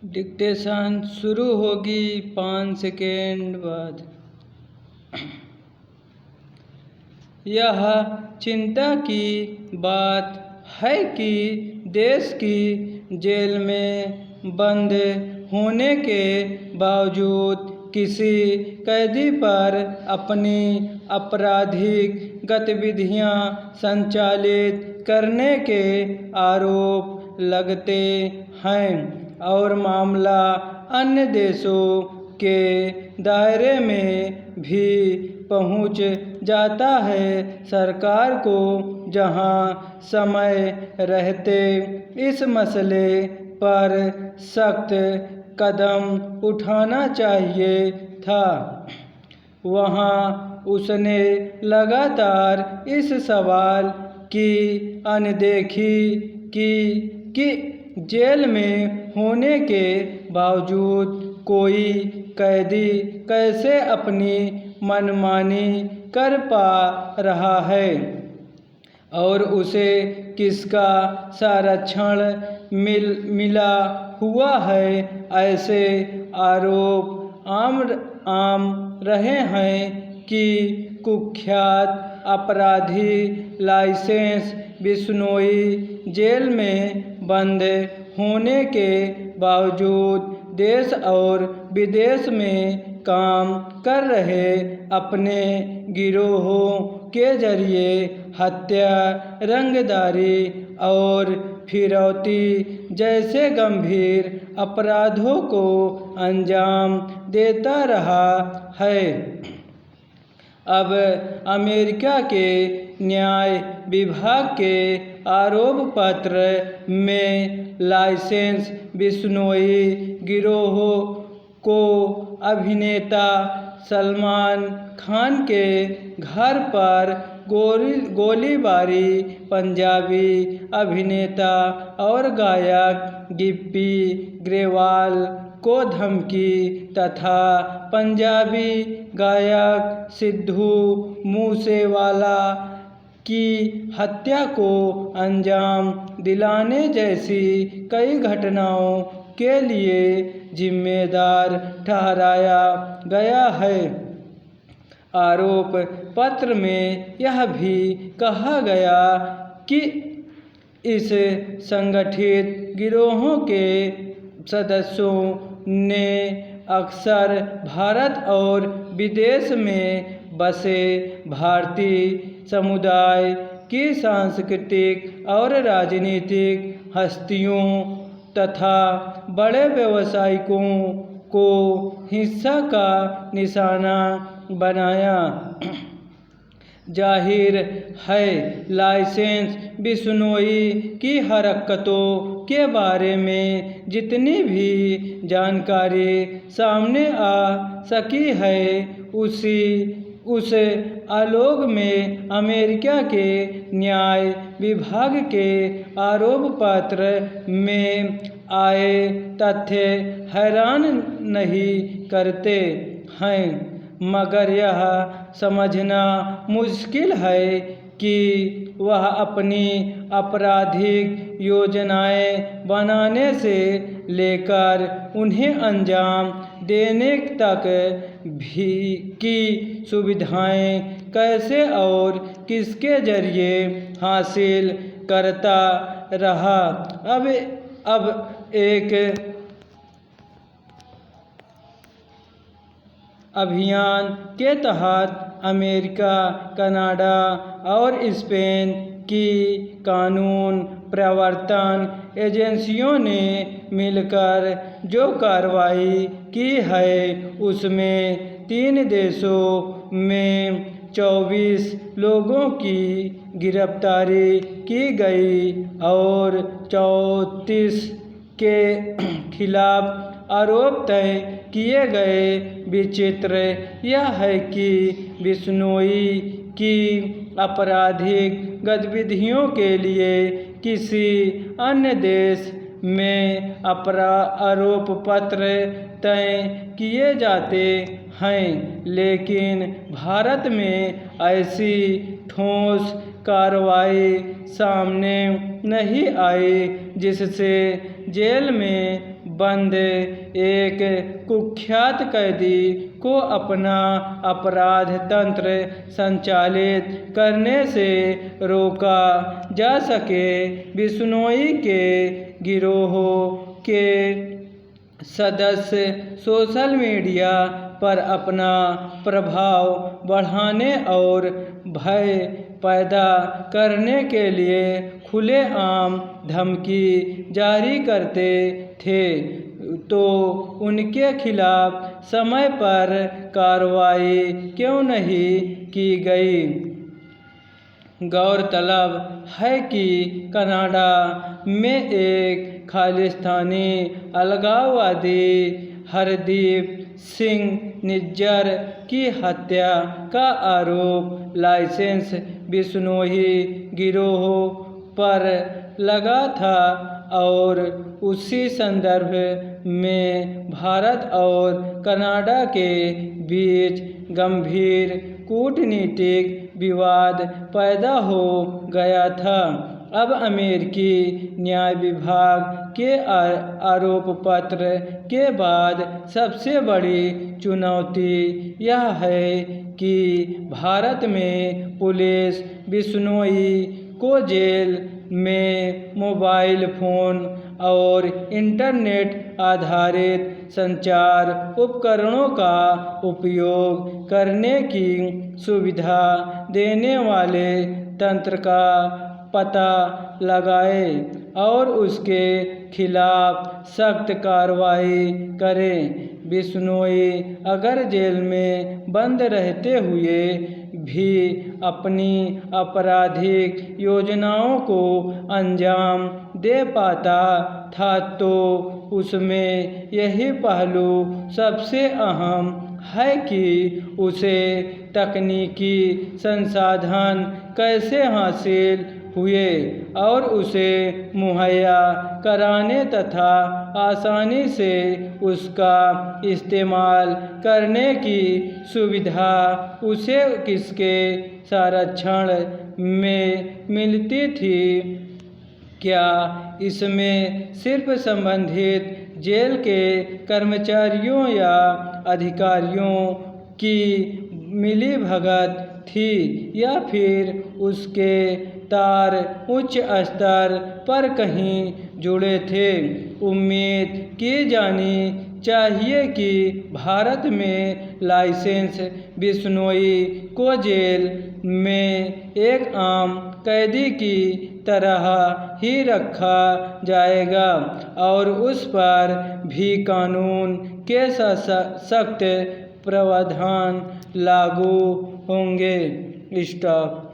Dictation शुरू होगी 5 second बाद। यह चिंता की बात है कि देश की जेल में बंद होने के बावजूद किसी कैदी पर अपनी आपराधिक गतिविधियां संचालित करने के आरोप लगते हैं और मामला अन्य देशों के दायरे में भी पहुंच जाता है। सरकार को जहां समय रहते इस मसले पर सख्त कदम उठाना चाहिए था, वहां उसने लगातार इस सवाल की अनदेखी की कि जेल में होने के बावजूद कोई कैदी कैसे अपनी मनमानी कर पा रहा है और उसे किसका संरक्षण मिला हुआ है। ऐसे आरोप आम रहे हैं कि कुख्यात अपराधी लाइसेंस बिश्नोई जेल में बंद होने के बावजूद देश और विदेश में काम कर रहे अपने गिरोहों के जरिए हत्या, रंगदारी और फिरौती जैसे गंभीर अपराधों को अंजाम देता रहा है। अब अमेरिका के न्याय विभाग के आरोप पत्र में लाइसेंस बिश्नोई गिरोह को अभिनेता सलमान खान के घर पर गोलीबारी, पंजाबी अभिनेता और गायक गिप्पी ग्रेवाल को धमकी तथा पंजाबी गायक सिद्धू मूसेवाला की हत्या को अंजाम दिलाने जैसी कई घटनाओं के लिए जिम्मेदार ठहराया गया है। आरोप पत्र में यह भी कहा गया कि इस संगठित गिरोहों के सदस्यों ने अक्सर भारत और विदेश में बसे भारतीय समुदाय की सांस्कृतिक और राजनीतिक हस्तियों तथा बड़े व्यावसायिकों को हिंसा का निशाना बनाया। जाहिर है, लाइसेंस बिश्नोई की हरकतों के बारे में जितनी भी जानकारी सामने आ सकी है, उस आलोक में अमेरिका के न्याय विभाग के आरोप पत्र में आए तथ्य हैरान नहीं करते हैं, मगर यह समझना मुश्किल है कि वह अपनी आपराधिक योजनाएं बनाने से लेकर उन्हें अंजाम देने तक भी की सुविधाएं कैसे और किसके जरिए हासिल करता रहा। अब एक अभियान के तहत अमेरिका, कनाडा और स्पेन की कानून प्रवर्तन एजेंसियों ने मिलकर जो कार्रवाई की है, उसमें 3 देशों में 24 लोगों की गिरफ्तारी की गई और 34 के खिलाफ आरोप तय किए गए। विचित्र यह है कि बिश्नोई की आपराधिक गतिविधियों के लिए किसी अन्य देश में आरोप पत्र तय किए जाते हैं, लेकिन भारत में ऐसी ठोस कार्रवाई सामने नहीं आई जिससे जेल में बंद एक कुख्यात कैदी को अपना अपराध तंत्र संचालित करने से रोका जा सके। बिश्नोई के गिरोह के सदस्य सोशल मीडिया पर अपना प्रभाव बढ़ाने और भय पैदा करने के लिए खुलेआम धमकी जारी करते थे, तो उनके खिलाफ समय पर कार्रवाई क्यों नहीं की गई? गौरतलब है कि कनाडा में एक खालिस्तानी अलगाववादी हरदीप सिंह निज्जर की हत्या का आरोप लाइसेंस बिश्नोई गिरोह पर लगा था और उसी संदर्भ में भारत और कनाडा के बीच गंभीर कूटनीतिक विवाद पैदा हो गया था। अब अमेरिकी न्याय विभाग के आरोप पत्र के बाद सबसे बड़ी चुनौती यह है कि भारत में पुलिस बिश्नोई को जेल में मोबाइल फ़ोन और इंटरनेट आधारित संचार उपकरणों का उपयोग करने की सुविधा देने वाले तंत्र का पता लगाए और उसके खिलाफ सख्त कार्रवाई करें। बिश्नोई अगर जेल में बंद रहते हुए भी अपनी आपराधिक योजनाओं को अंजाम दे पाता था, तो उसमें यही पहलू सबसे अहम है कि उसे तकनीकी संसाधन कैसे हासिल हुए और उसे मुहैया कराने तथा आसानी से उसका इस्तेमाल करने की सुविधा उसे किसके संरक्षण में मिलती थी? क्या इसमें सिर्फ संबंधित जेल के कर्मचारियों या अधिकारियों की मिलीभगत थी या फिर उसके तार उच्च स्तर पर कहीं जुड़े थे? उम्मीद की जानी चाहिए कि भारत में लाइसेंस बिश्नोई को जेल में एक आम कैदी की तरह ही रखा जाएगा और उस पर भी कानून के सख्त प्रावधान लागू होंगे। स्टॉप।